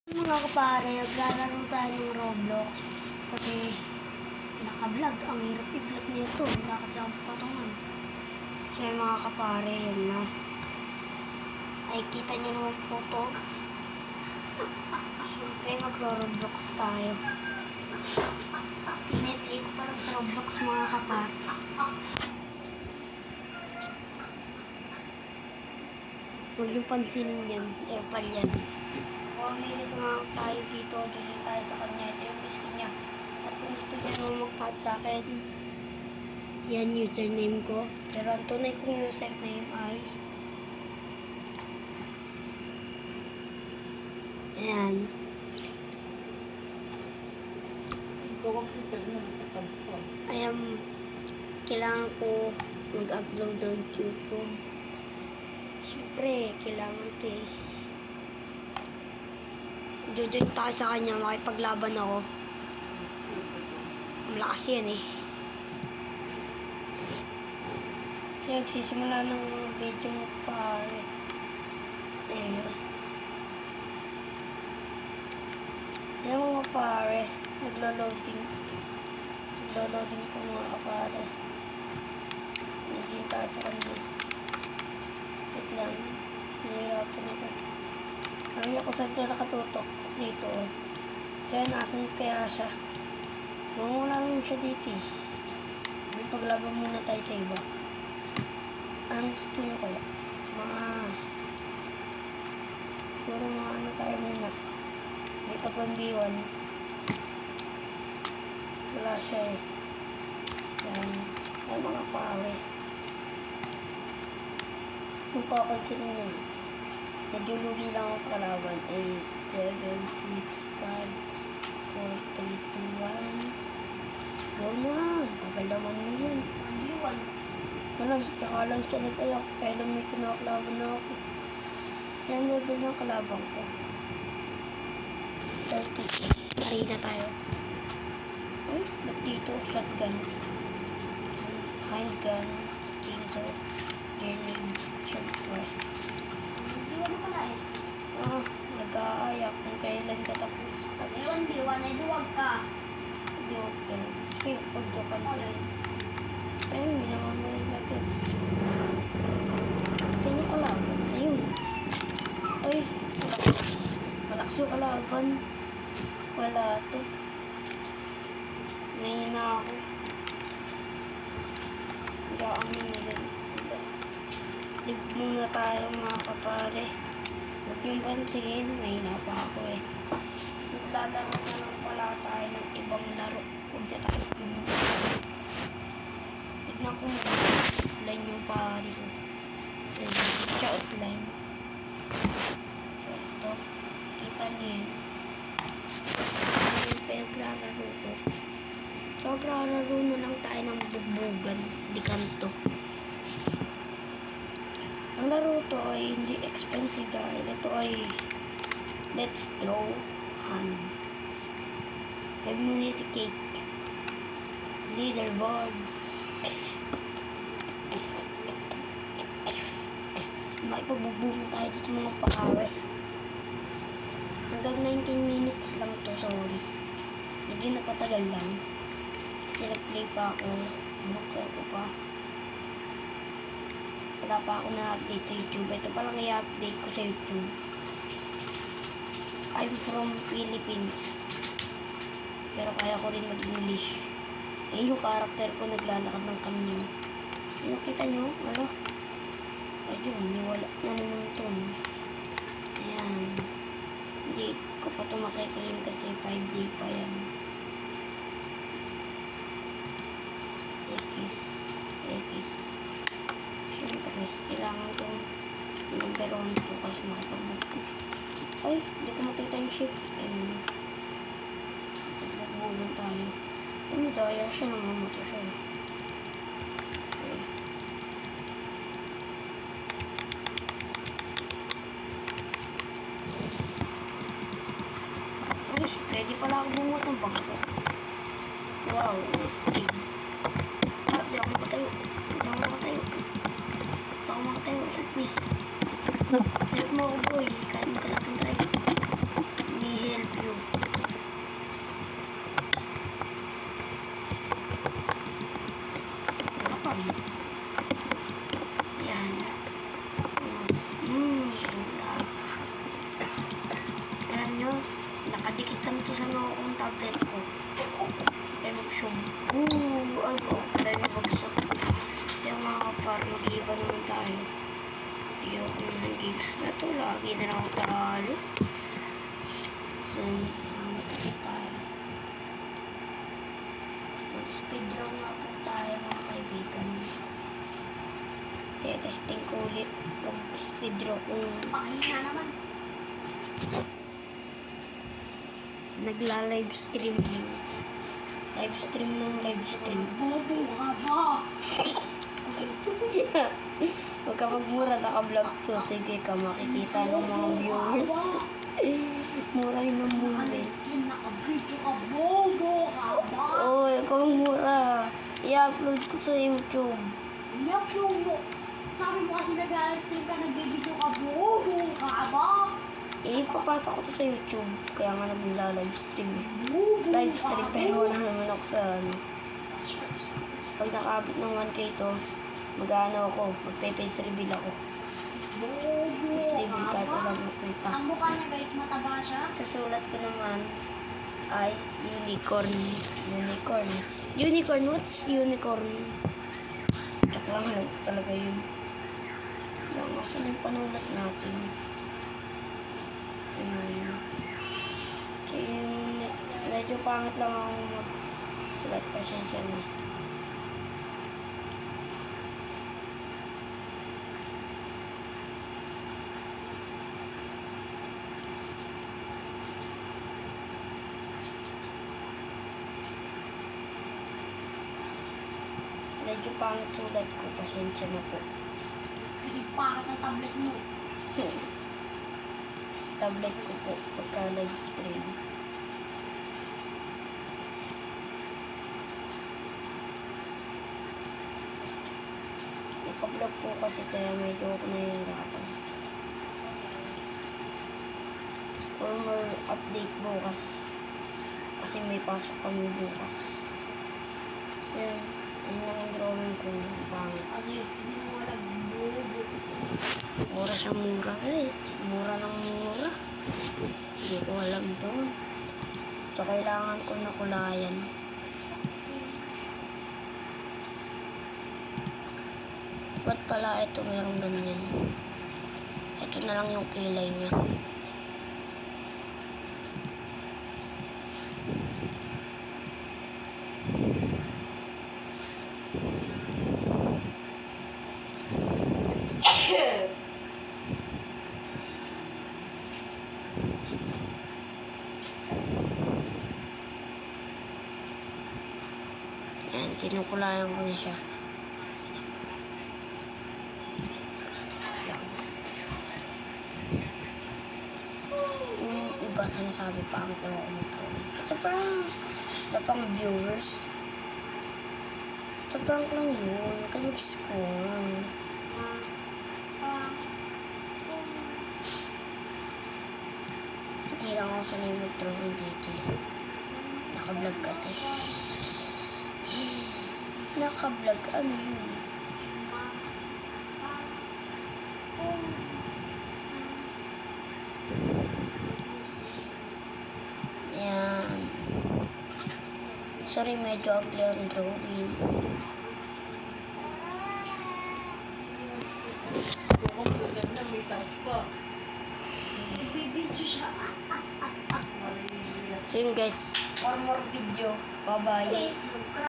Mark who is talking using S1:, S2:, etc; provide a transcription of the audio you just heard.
S1: Mga kapare, naglalaro tayo ng Roblox kasi naka-vlog. Ang hirap i-vlog nito. Wala kasi akong patungan. So mga kapare, yan na. Ay, kita nyo naman po to. Siyempre, magro-Roblox tayo. Piniplay ko parang sa Roblox mga kapare. Huwag yung pansinin yan. Epal yan. 4 minutes nga tayo dito. Diyan tayo sa kanya. Ito yung skin niya. At kung gusto niya naman mag-pat sa akin, yan username ko. Pero ang tunay kong username ay ayan. Ayan. Kailangan ko mag-upload ng YouTube. Siyempre, kailangan ito eh. Jojoin tayo sa kanya, makipaglaban ako. Malakas yan eh. So, nagsisimula ng video mo pare. Ayan na. Ayan mga pare. Naglo-loading. Naglo-loading po mga pare. Jojoin tayo sa kanya. Wait lang. Nahihirapan ako. Alam niyo kung saan ito nakatutok. Dito. So, nasan kaya siya? Mawala naman siya dito eh. May paglaban muna tayo sa iba. Ano gusto nyo kaya? Siguro mga ano tayo muna. May pag-1v1. Wala siya eh. Yan. Ay mga pare. Kung papansinin nyo, medyo lugi lang ako sa kalaban. 8, 7, 6, 5, 4, 3, 2, 1. Go na! Tagal naman na yan. 1v1. Wala, saka lang siya nag-ayak. Kaya lang may kinakalaban na ako. Ilang level ng kalabang ko? 30. Arena tayo. Ay, ba't dito? Shotgun. Handgun. Skinso. Gearling. Siyempre.
S2: Hindi mo pala eh.
S1: Nag-aayak kung kailan ka tapos.
S2: Ewan, B1 ay duwag ka.
S1: Hindi, huwag ka. Okay, huwag ka pansin. Ayun, may namamalig natin. Sino kalaban? Ayun. Ay, malakas yung kalaban. Wala to. May na ako. Hindi ako nila. Live muna tayo mga kapare. Huwag yung pansinin. May na pa ako eh. Maglalaro na lang pala tayo ng ibang laro. Huwag na tayo pinuha. Tignan ko muna. Outline yung pari ko. Siya outline. So ito. Kita niyo yun. Ano yung pinaglalaro ko. So maglalaro na lang tayo ng bugbugan. Di kanto. Ang laro to ay hindi expensive dahil ito ay let's draw hands. Community cake. Leaderboards. Maipagbubugan tayo dito mga pakawe. Hanggang 19 minutes lang to, sorry. Medyo napatagal lang. Kasi nag-play pa ako. Binuksan ko pa. Wala pa ako na-update sa YouTube. Ito palang i-update ko sa YouTube. I'm from Philippines. Pero kaya ko rin mag-English. Ayun yung karakter ko naglalakad ng kamyon. Ayun, kita nyo? Wala. Ayun, wala na naman ito. Ayan. Hindi ko pa ito makiklaim kasi 5-day pa yan. X. Siyempre, kailangan kong number 1 ito kasi makapag-book. Ay, hindi ko makita yung ship. Ayun. Pagbubugan tayo. Ay, may daya siya. Namamoto siya eh. Ay, pwede pala ako bumuhat ng bangko. Wow, steam. Di ako makatayo. Help mo ako boy. Kahit magkalapan tayo. gamitan to sa mga kong tablet ko. Ay mag-zoom. Ay po. Dahil may bagsak. Kaya mga kapar, mag-iiba naman tayo. Ayoko naman games na to. Lagi na lang ako talo. So, tayo tayo. Mag-speedrun nga po tayo mga kaibigan. Testing ko ulit. Mag-speedrun kung
S2: Pakihina naman.
S1: nagla-live stream din. Live stream ng live stream.
S2: Bobo ka ba?
S1: Huwag ka magmura, naka-vlog to. Sige ka, makikita ng mga viewers. Mura yun ng mura.
S2: Naka-stream, naka-video ka. Bobo ka ba?
S1: Oy, huwag ka magmura. I-upload ko sa YouTube.
S2: I-upload mo. Sabi mo kasi nag-stream ka, nag-video ka. Bobo ka ba?
S1: Ipapasok ko to sa YouTube. Kaya nga nagla-live stream eh.
S2: Bobo
S1: Live
S2: ka
S1: stream,
S2: ba?
S1: pero wala naman ako sa ano. Pag nakaabot ng 1K to, mag-ano ako, magpe-face reveal ako.
S2: Bobo
S1: Face
S2: ka
S1: reveal kahit
S2: ba?
S1: walang mapunta.
S2: Ang mukha niya guys, mataba siya.
S1: Sa sulat ko naman, is unicorn. Unicorn. Unicorn? What's unicorn? Joke lang, alam ko talaga yun. Lang, asan yung panulat natin? Ayun. So, yung medyo pangit lang ako mag-sulat. Pasensya na. Medyo pangit sulat ko. Pasensya na po.
S2: Kasi pakit ang tablet mo.
S1: Tablet ko po pagka live stream. Naka-vlog po kasi kaya medyo ako nahihirapan. For more update bukas. Kasi may pasok kami bukas. So yun. Yun lang yung drawing ko. Pangit.
S2: Kasi hindi mo alam. Bobo.
S1: Mura siya mura guys. Mura ng mura. Hindi ko alam to. So kailangan ko na kulayan. Ba't pala ito merong ganyan? Ito na lang yung kilay niya. Yan, kinukulayan ko na siya. Yung iba sinasabi pangit daw ako mag-comment. It's a prank. Wala pang viewers. It's a prank lang yun. Huwag ka mag-scorn. Hindi lang ako sanay mag-drawing dito. Naka-vlog kasi. Naka-vlog? Ano yun? Yan. Sorry, medyo ugly ang drawing.
S2: Nagbibidyo siya.
S1: So yun guys, for more video. Bye-bye.
S2: Please,